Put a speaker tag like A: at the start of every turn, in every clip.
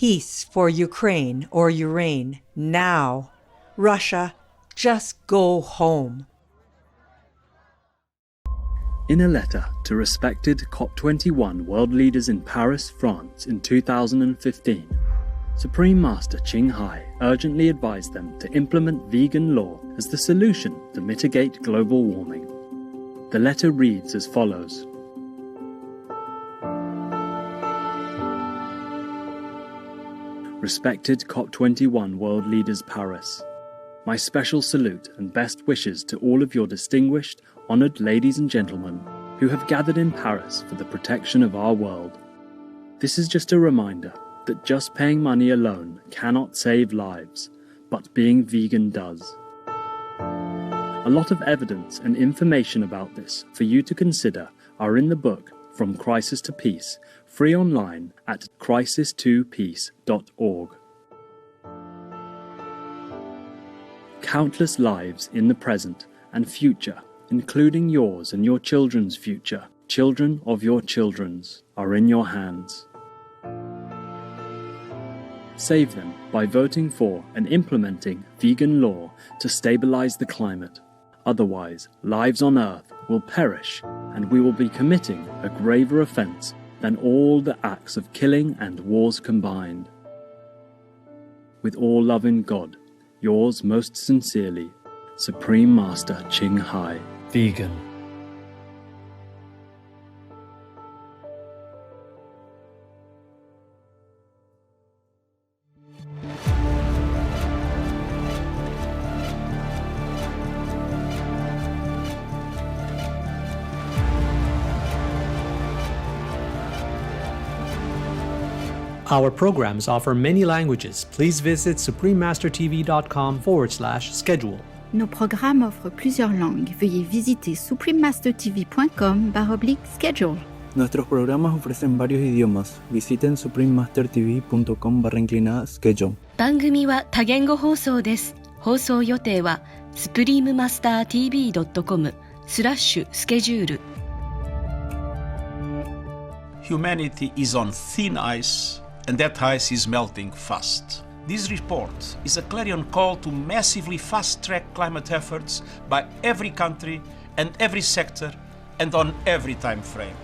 A: peace for Ukraine or Ukraine now. Russia, just go home.
B: In a letter to respected COP21 world leaders in Paris, France in 2015, Supreme Master Ching Hai urgently advised them to implement vegan law as the solution to mitigate global warming. The letter reads as follows. Respected COP21 world leaders Paris, my special salute and best wishes to all of your distinguished, honoured ladies and gentlemen who have gathered in Paris for the protection of our world. This is just a reminder that just paying money alone cannot save lives, but being vegan does. A lot of evidence and information about this for you to consider are in the book From Crisis to Peace, free online at crisis2peace.org. Countless lives in the present and future, including yours and your children's future, children of your children's, are in your hands. Save them by voting for and implementing vegan law to stabilize the climate. Otherwise, lives on Earth will perish and we will be committing a graver offense than all the acts of killing and wars combined. With all love in God, yours most sincerely, Supreme Master Ching Hai. Vegan.
C: Our programs offer many languages. Please visit suprememastertv.com/schedule.
D: Nos programmes offrent plusieurs langues. Veuillez visiter suprememastertv.com/schedule.
E: Nuestros programas ofrecen varios idiomas. Visiten suprememastertv.com/schedule.
F: 番組は多言語放送です。放送予定は suprememastertv.com/schedule。
G: Humanity is on thin ice, and that ice is melting fast. This report is a clarion call to massively fast-track climate efforts by every country and every sector and on every time frame.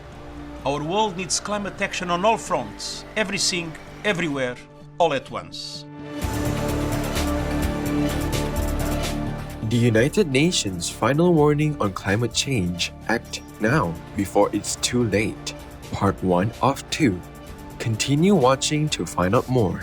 G: Our world needs climate action on all fronts, everything, everywhere, all at once.
H: The United Nations Final Warning on Climate Change. Act now before it's too late. Part 1 of 2. Continue watching to find out more.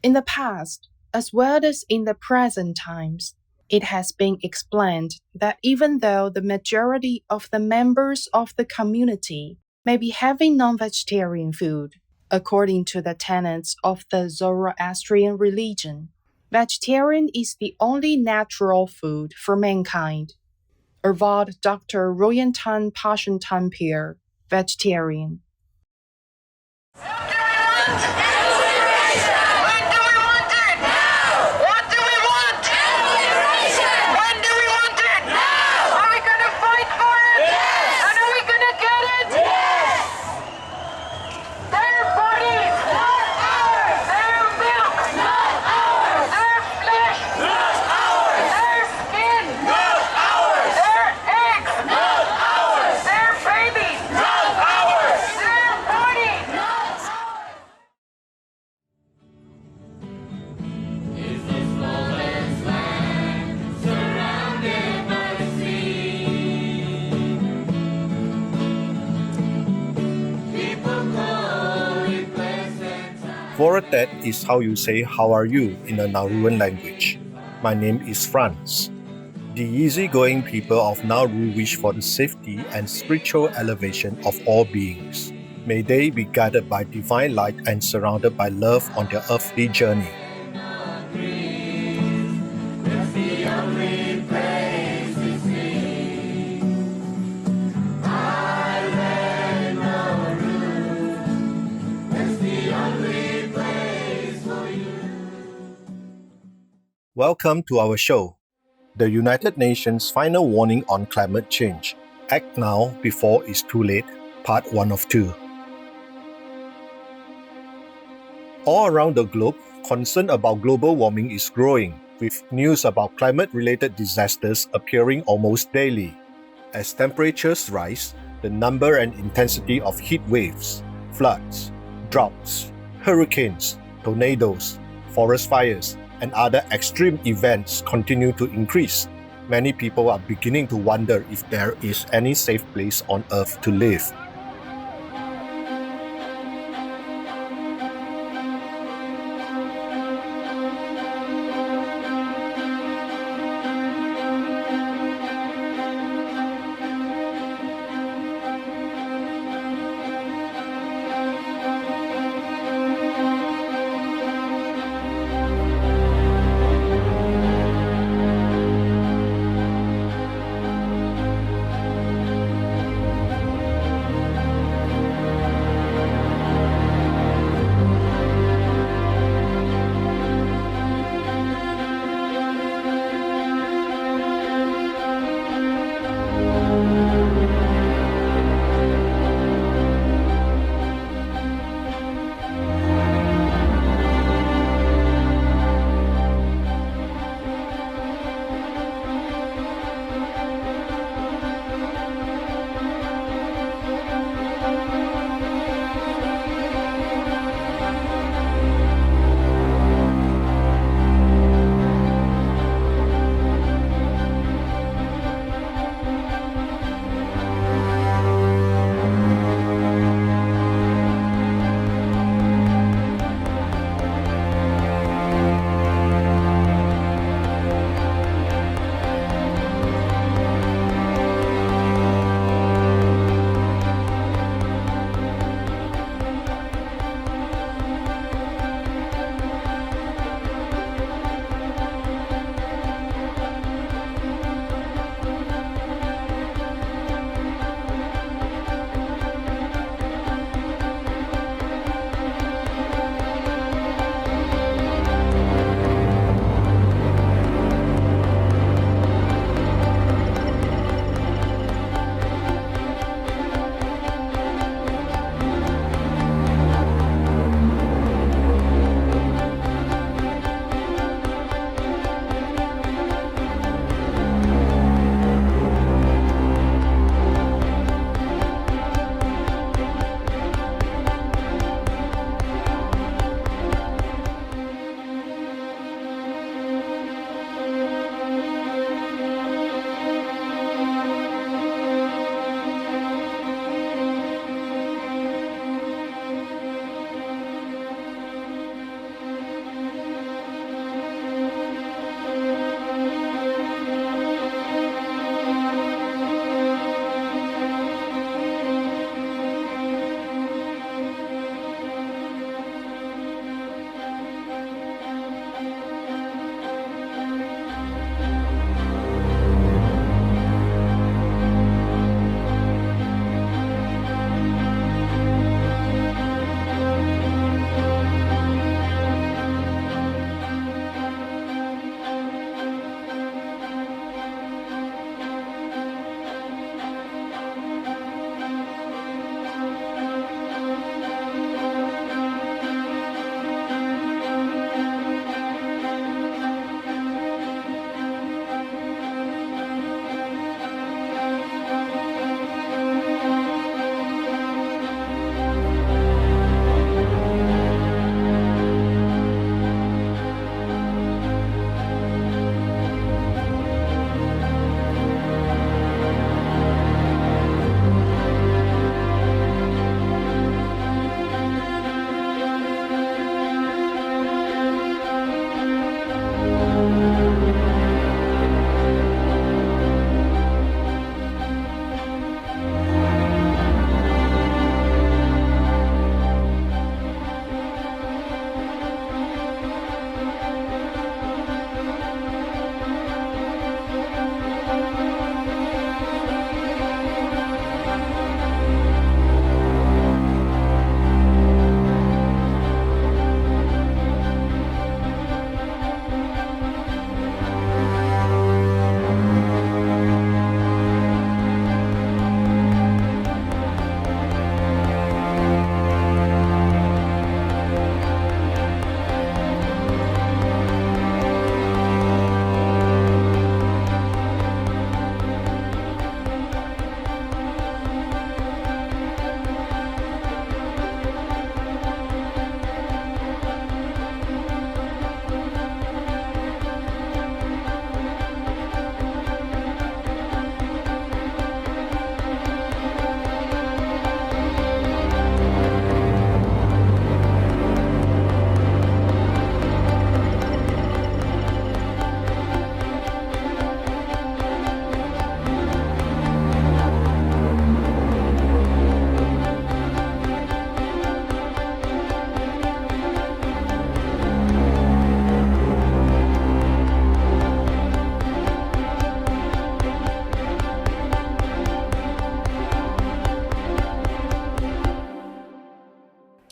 I: In the past, as well as in the present times, it has been explained that even though the majority of the members of the community may be having non-vegetarian food, according to the tenets of the Zoroastrian religion, vegetarian is the only natural food for mankind. Avowed Dr. Royantan Pashantampir, vegetarian.
J: That is how you say how are you in the Nauruan language. My name is Franz. The easygoing people of Nauru wish for the safety and spiritual elevation of all beings. May they be guided by divine light and surrounded by love on their earthly journey.
K: Only
J: Welcome to our show, the United Nations Final Warning on Climate Change. Act Now Before It's Too Late, Part 1 of 2. All around the globe, concern about global warming is growing, with news about climate-related disasters appearing almost daily. As temperatures rise, the number and intensity of heat waves, floods, droughts, hurricanes, tornadoes, forest fires, and other extreme events continue to increase. Many people are beginning to wonder if there is any safe place on Earth to live.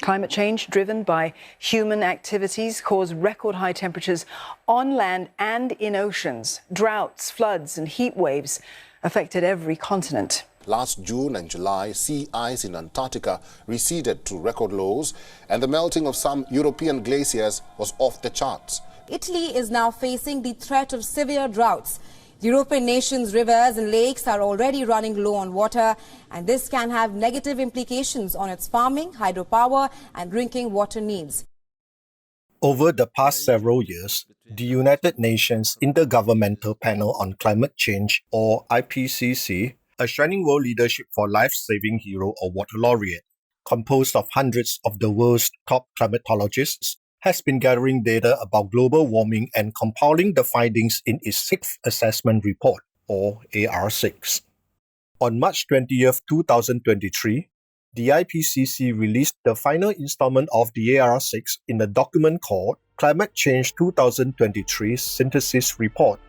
K: Climate change driven by human activities caused record high temperatures on land and in oceans. Droughts, floods and heat waves affected every continent.
L: Last June and July, sea ice in Antarctica receded to record lows, and the melting of some European glaciers was off the charts.
M: Italy is now facing the threat of severe droughts. European nations' rivers and lakes are already running low on water, and this can have negative implications on its farming, hydropower and drinking water needs.
J: Over the past several years, the United Nations Intergovernmental Panel on Climate Change, or IPCC, a shining world leadership for life-saving hero or water laureate, composed of hundreds of the world's top climatologists, has been gathering data about global warming and compiling the findings in its sixth assessment report, or AR6. On March 20th, 2023, the IPCC released the final installment of the AR6 in a document called Climate Change 2023 Synthesis Report.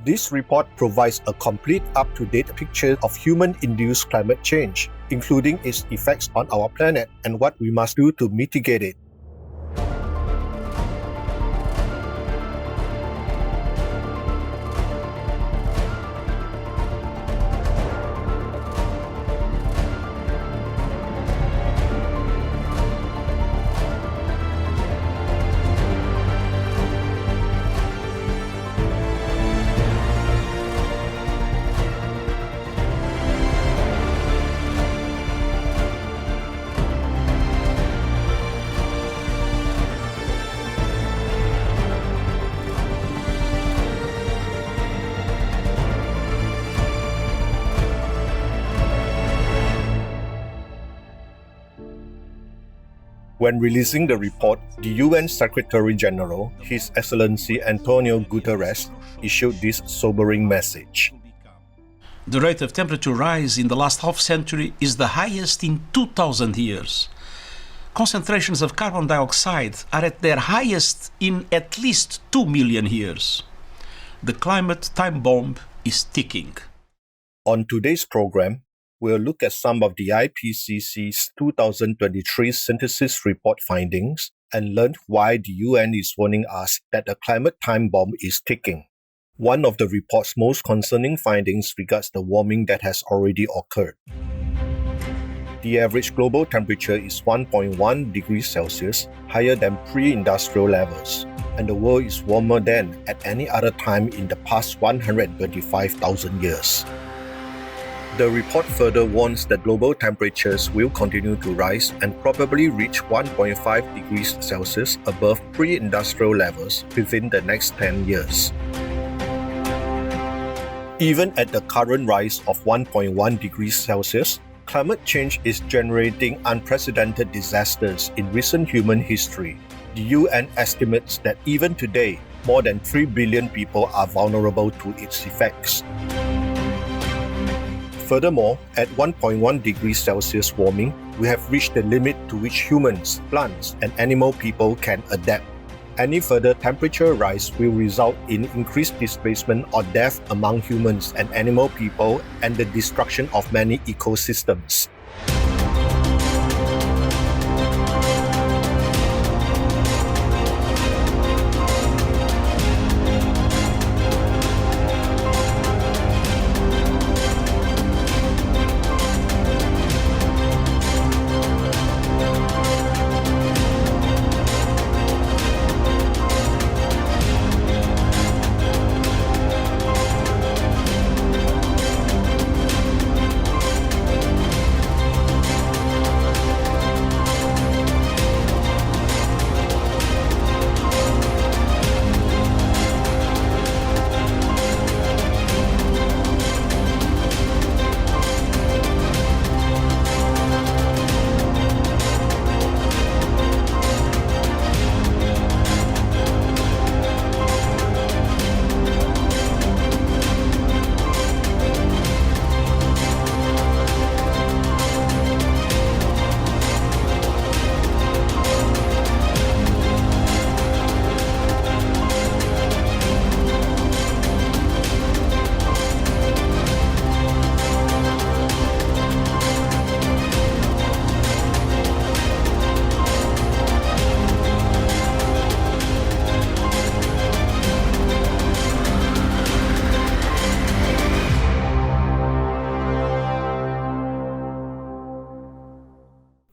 J: This report provides a complete up-to-date picture of human-induced climate change, including its effects on our planet and what we must do to mitigate it. When releasing the report, the UN Secretary-General, His Excellency Antonio Guterres, issued this sobering message.
G: The rate of temperature rise in the last half century is the highest in 2,000 years. Concentrations of carbon dioxide are at their highest in at least 2 million years. The climate time bomb is ticking.
J: On today's program, we'll look at some of the IPCC's 2023 synthesis report findings and learn why the UN is warning us that the climate time bomb is ticking. One of the report's most concerning findings regards the warming that has already occurred. The average global temperature is 1.1 degrees Celsius, higher than pre-industrial levels, and the world is warmer than at any other time in the past 125,000 years. The report further warns that global temperatures will continue to rise and probably reach 1.5 degrees Celsius above pre-industrial levels within the next 10 years. Even at the current rise of 1.1 degrees Celsius, climate change is generating unprecedented disasters in recent human history. The UN estimates that even today, more than 3 billion people are vulnerable to its effects. Furthermore, at 1.1 degrees Celsius warming, we have reached the limit to which humans, plants, and animal people can adapt. Any further temperature rise will result in increased displacement or death among humans and animal people and the destruction of many ecosystems.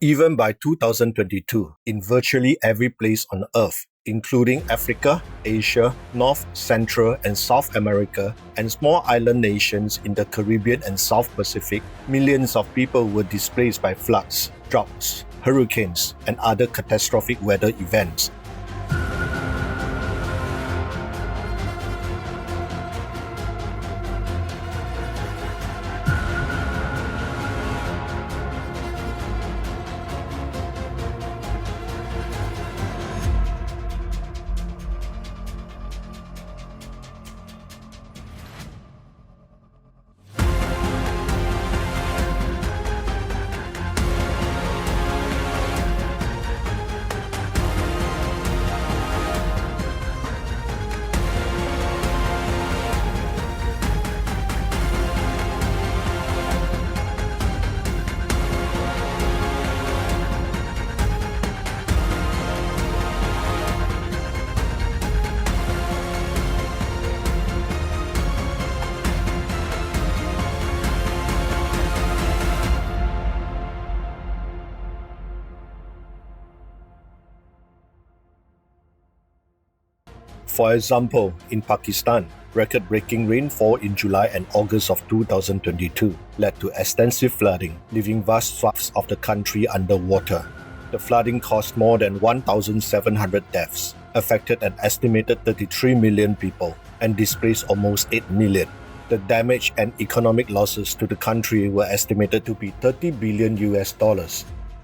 J: Even by 2022, in virtually every place on Earth, including Africa, Asia, North, Central, and South America, and small island nations in the Caribbean and South Pacific, millions of people were displaced by floods, droughts, hurricanes, and other catastrophic weather events. For example, in Pakistan, record-breaking rainfall in July and August of 2022 led to extensive flooding, leaving vast swaths of the country underwater. The flooding caused more than 1,700 deaths, affected an estimated 33 million people, and displaced almost 8 million. The damage and economic losses to the country were estimated to be $30 billion.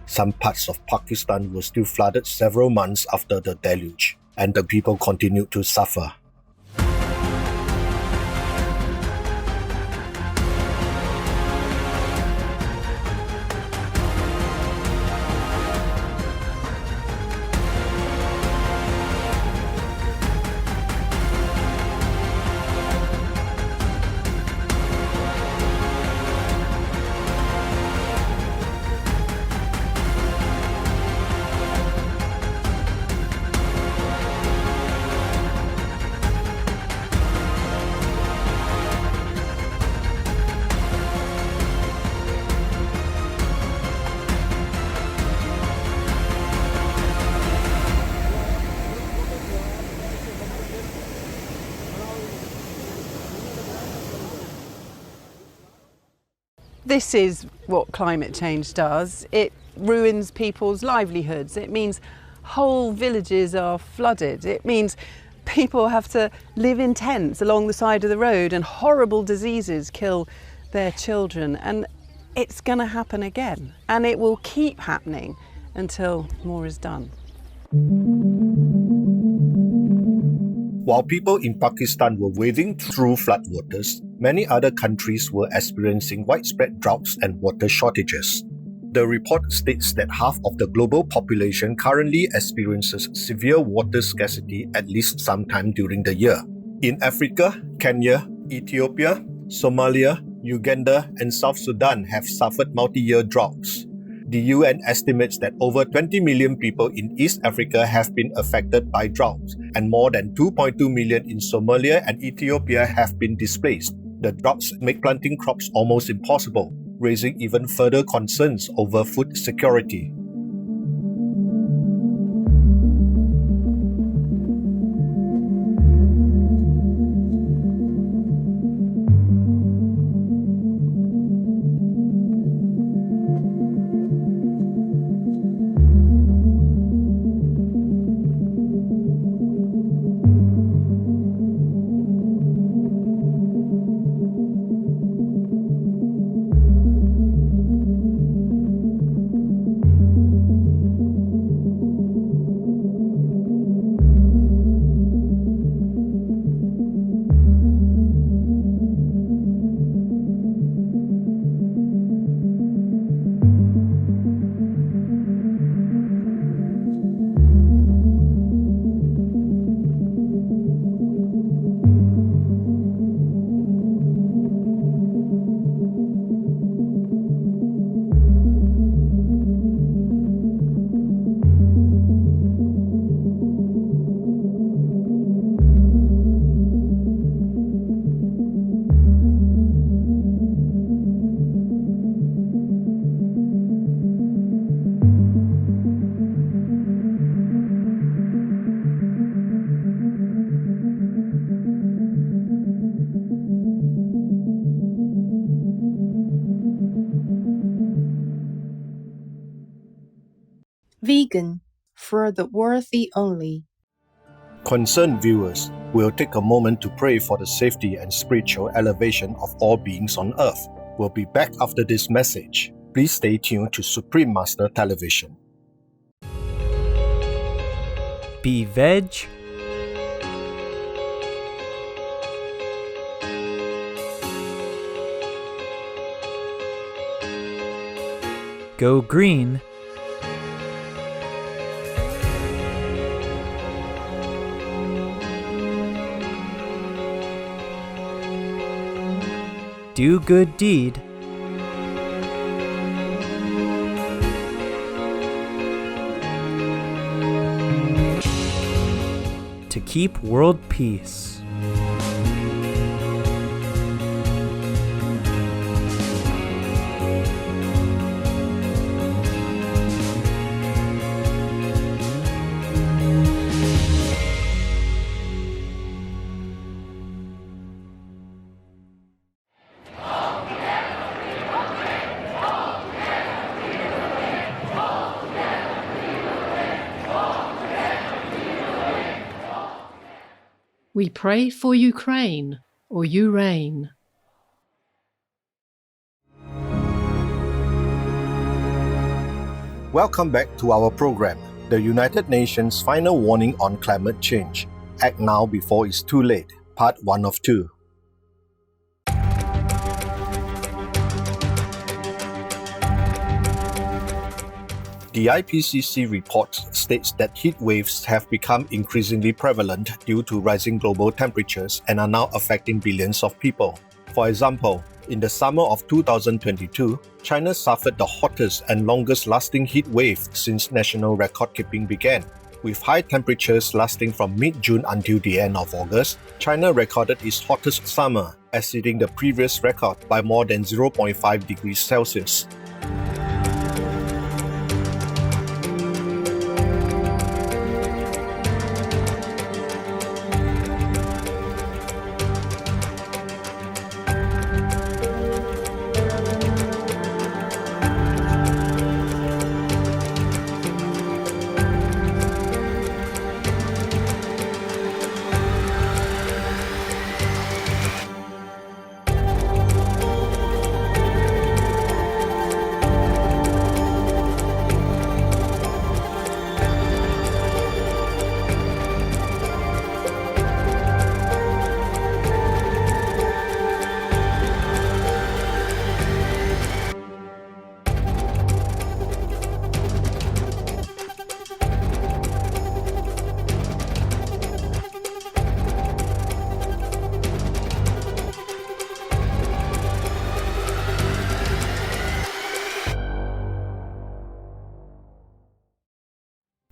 J: Some parts of Pakistan were still flooded several months after the deluge, and the people continued to suffer.
N: This is what climate change does. It ruins people's livelihoods. It means whole villages are flooded. It means people have to live in tents along the side of the road, and horrible diseases kill their children. And it's going to happen again. And it will keep happening until more is done.
J: While people in Pakistan were wading through floodwaters, many other countries were experiencing widespread droughts and water shortages. The report states that half of the global population currently experiences severe water scarcity at least sometime during the year. In Africa, Kenya, Ethiopia, Somalia, Uganda, and South Sudan have suffered multi-year droughts. The UN estimates that over 20 million people in East Africa have been affected by droughts, and more than 2.2 million in Somalia and Ethiopia have been displaced. The droughts make planting crops almost impossible, raising even further concerns over food security.
I: vegan, for the worthy only.
J: Concerned viewers, we'll take a moment to pray for the safety and spiritual elevation of all beings on earth. We'll be back after this message. Please stay tuned to Supreme Master Television.
O: Be veg. Go green. Do good deed. To keep world peace.
P: We pray for Ukraine, or you reign.
J: Welcome back to our program, the United Nations Final Warning on Climate Change. Act now before it's too late, part 1 of 2. The IPCC report states that heat waves have become increasingly prevalent due to rising global temperatures and are now affecting billions of people. For example, in the summer of 2022, China suffered the hottest and longest-lasting heat wave since national record-keeping began. With high temperatures lasting from mid-June until the end of August, China recorded its hottest summer, exceeding the previous record by more than 0.5 degrees Celsius.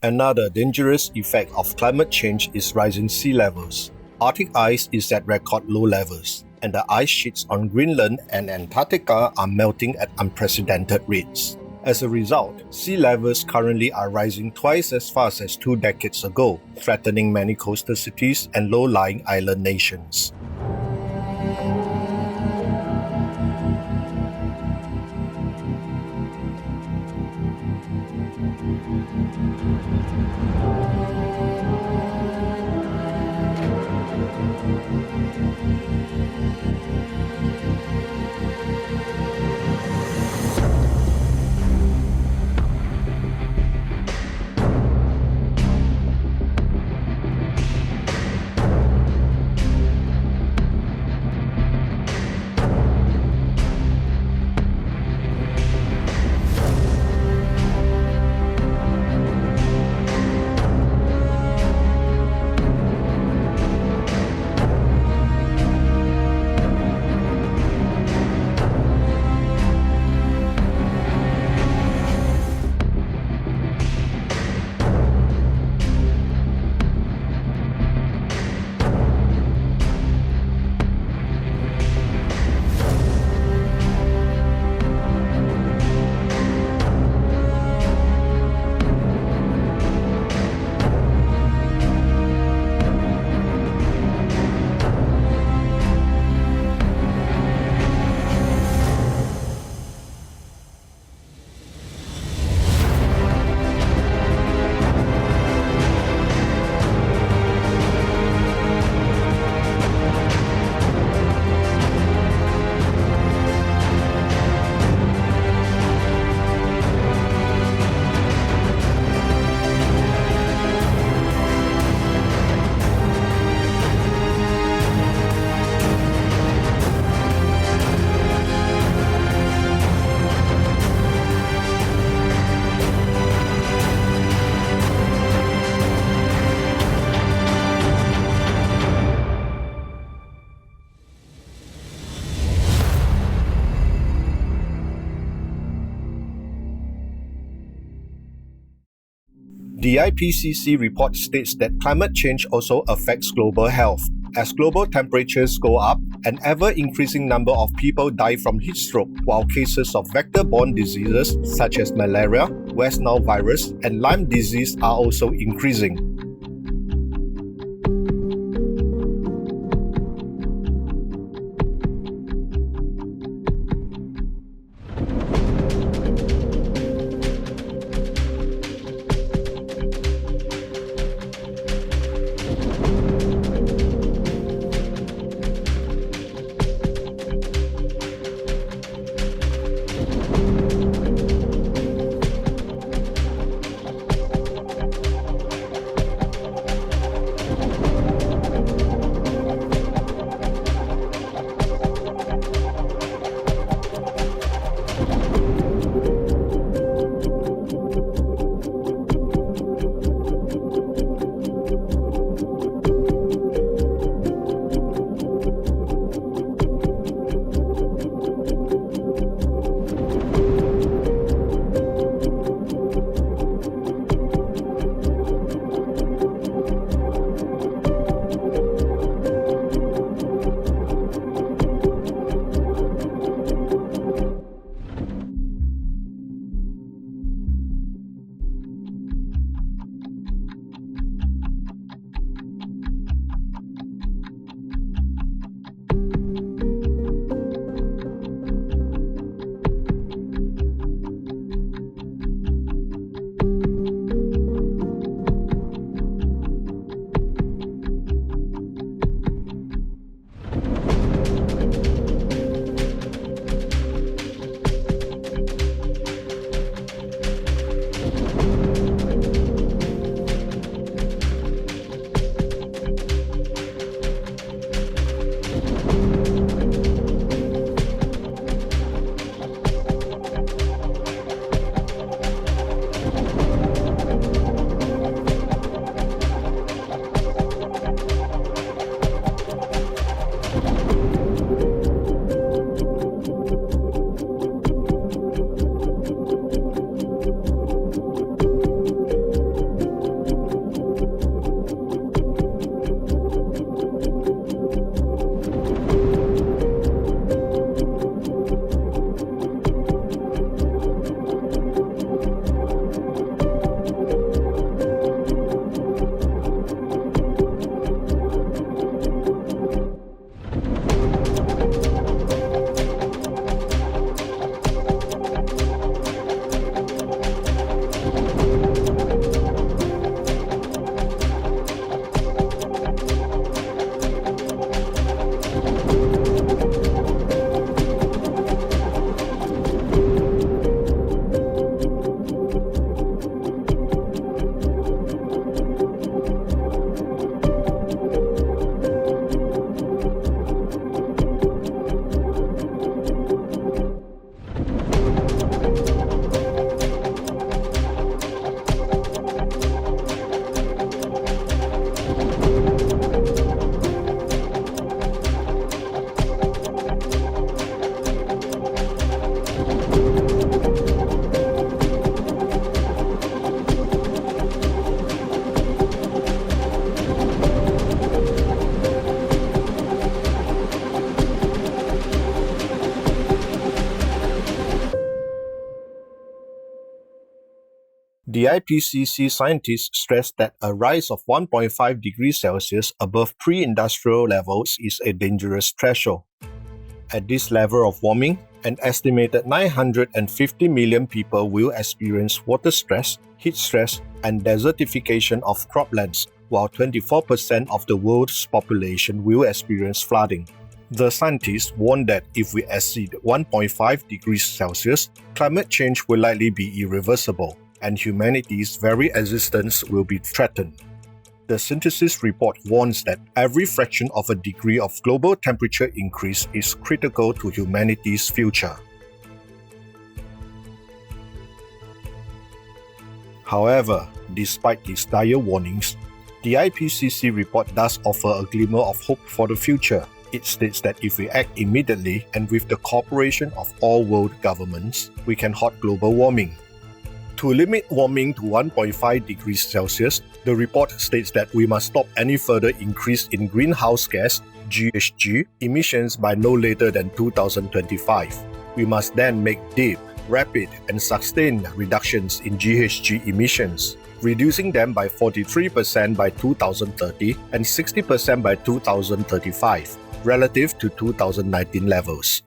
J: Another dangerous effect of climate change is rising sea levels. Arctic ice is at record low levels, and the ice sheets on Greenland and Antarctica are melting at unprecedented rates. As a result, sea levels currently are rising twice as fast as 2 decades ago, threatening many coastal cities and low-lying island nations. The IPCC report states that climate change also affects global health. As global temperatures go up, an ever-increasing number of people die from heat stroke, while cases of vector-borne diseases such as malaria, West Nile virus, and Lyme disease are also increasing. The IPCC scientists stress that a rise of 1.5 degrees Celsius above pre-industrial levels is a dangerous threshold. At this level of warming, an estimated 950 million people will experience water stress, heat stress, and desertification of croplands, while 24% of the world's population will experience flooding. The scientists warn that if we exceed 1.5 degrees Celsius, climate change will likely be irreversible, and humanity's very existence will be threatened. The synthesis report warns that every fraction of a degree of global temperature increase is critical to humanity's future. However, despite these dire warnings, the IPCC report does offer a glimmer of hope for the future. It states that if we act immediately and with the cooperation of all world governments, we can halt global warming. To limit warming to 1.5 degrees Celsius, the report states that we must stop any further increase in greenhouse gas (GHG) emissions by no later than 2025. We must then make deep, rapid, and sustained reductions in GHG emissions, reducing them by 43% by 2030 and 60% by 2035, relative to 2019 levels.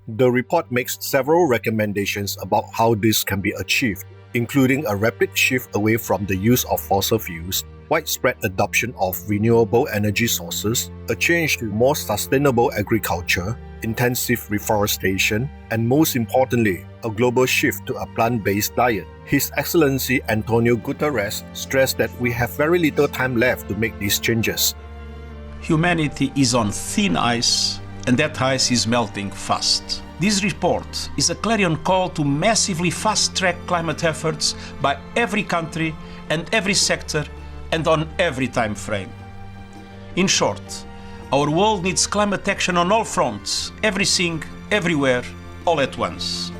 J: The report makes several recommendations about how this can be achieved, including a rapid shift away from the use of fossil fuels, widespread adoption of renewable energy sources, a change to more sustainable agriculture, intensive reforestation, and most importantly, a global shift to a plant-based diet. His Excellency Antonio Guterres stressed that we have very little time left to make these changes.
G: Humanity is on thin ice, and that ice is melting fast. This report is a clarion call to massively fast-track climate efforts by every country and every sector and on every time frame. In short, our world needs climate action on all fronts, everything, everywhere, all at once.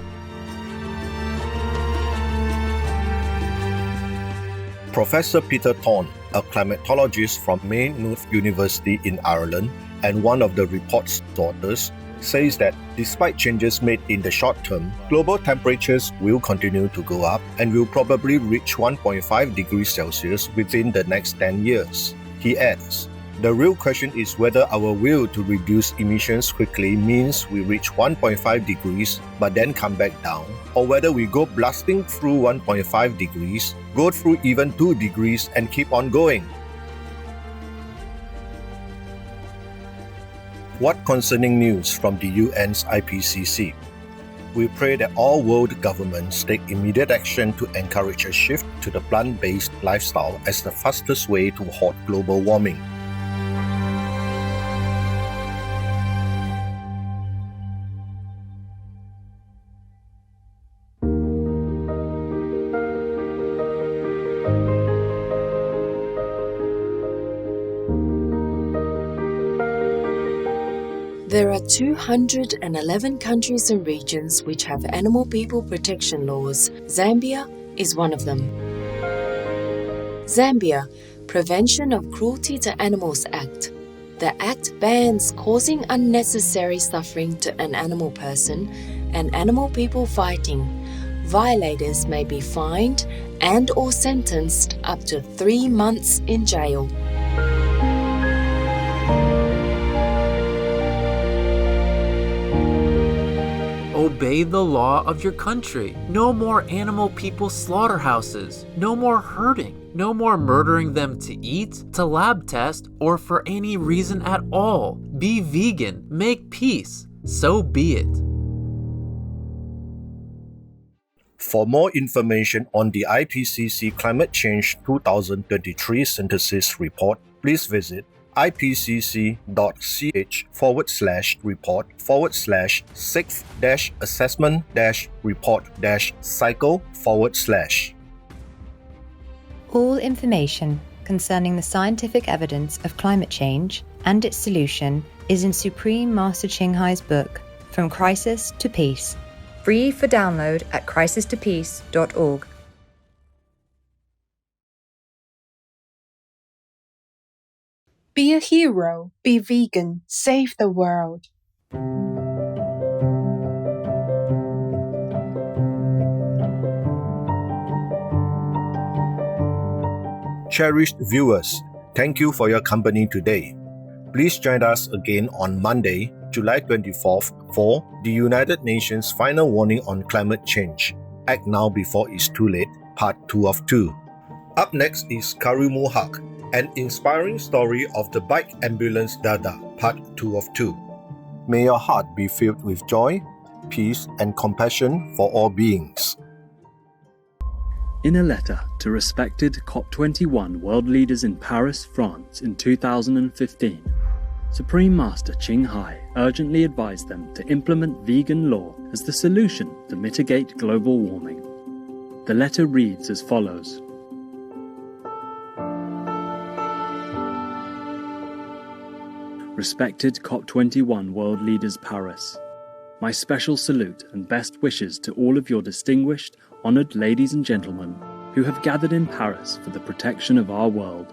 J: Professor Peter Thorne, a climatologist from Maynooth University in Ireland and one of the report's authors, says that despite changes made in the short term, global temperatures will continue to go up and will probably reach 1.5 degrees Celsius within the next 10 years. He adds, "The real question is whether our will to reduce emissions quickly means we reach 1.5 degrees but then come back down, or whether we go blasting through 1.5 degrees, go through even 2 degrees and keep on going." What concerning news from the UN's IPCC? We pray that all world governments take immediate action to encourage a shift to the plant-based lifestyle as the fastest way to halt global warming.
Q: There are 211 countries and regions which have animal people protection laws. Zambia is one of them. Zambia Prevention of Cruelty to Animals Act. The Act bans causing unnecessary suffering to an animal person and animal people fighting. Violators may be fined and/or sentenced up to 3 months in jail.
O: Obey the law of your country. No more animal people slaughterhouses. No more hurting. No more murdering them to eat, to lab test, or for any reason at all. Be vegan. Make peace. So be it.
J: For more information on the IPCC Climate Change 2023 Synthesis Report, please visit ipcc.ch/report/6th-assessment-report-cycle/.
R: All information concerning the scientific evidence of climate change and its solution is in Supreme Master Ching Hai's book, From Crisis to Peace, free for download at crisistopeace.org.
I: Be a hero, be vegan, save the world.
J: Cherished viewers, thank you for your company today. Please join us again on Monday, July 24th for the United Nations Final Warning on Climate Change. Act Now Before It's Too Late, Part 2 of 2. Up next is Karumuhak, an inspiring story of the bike ambulance Dada, Part 2 of 2. May your heart be filled with joy, peace, and compassion for all beings.
B: In a letter to respected COP21 world leaders in Paris, France in 2015, Supreme Master Ching Hai urgently advised them to implement vegan law as the solution to mitigate global warming. The letter reads as follows. Respected COP21 world leaders Paris, My special salute and best wishes to all of your distinguished, honoured ladies and gentlemen who have gathered in Paris for the protection of our world.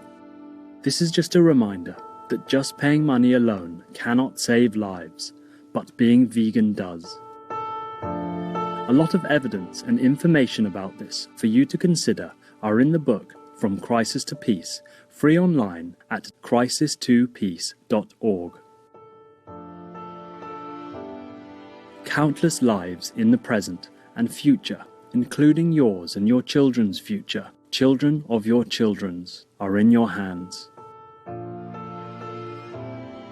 B: This is just a reminder that just paying money alone cannot save lives, but being vegan does. A lot of evidence and information about this for you to consider are in the book From Crisis to Peace, free online at crisis2peace.org. Countless lives in the present and future, including yours and your children's future, children of your children's, are in your hands.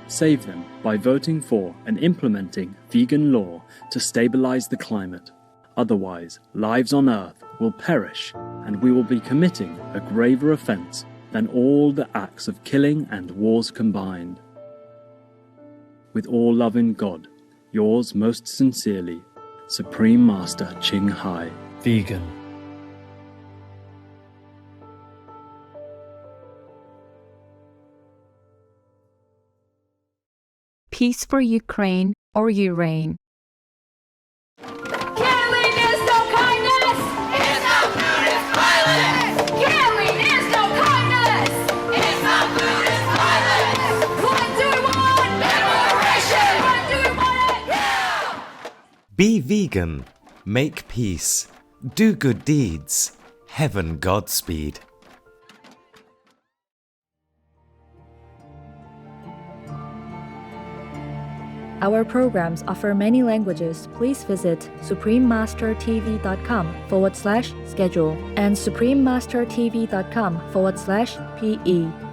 B: Save them by voting for and implementing vegan law to stabilize the climate. Otherwise, lives on Earth will perish and we will be committing a graver offense than all the acts of killing and wars combined. With all love in God, yours most sincerely, Supreme Master Ching Hai.
E: Vegan.
S: Peace for Ukraine or Urane.
T: Be vegan, make peace, do good deeds, heaven Godspeed.
U: Our programs offer many languages. Please visit suprememastertv.com/schedule and suprememastertv.com/PE.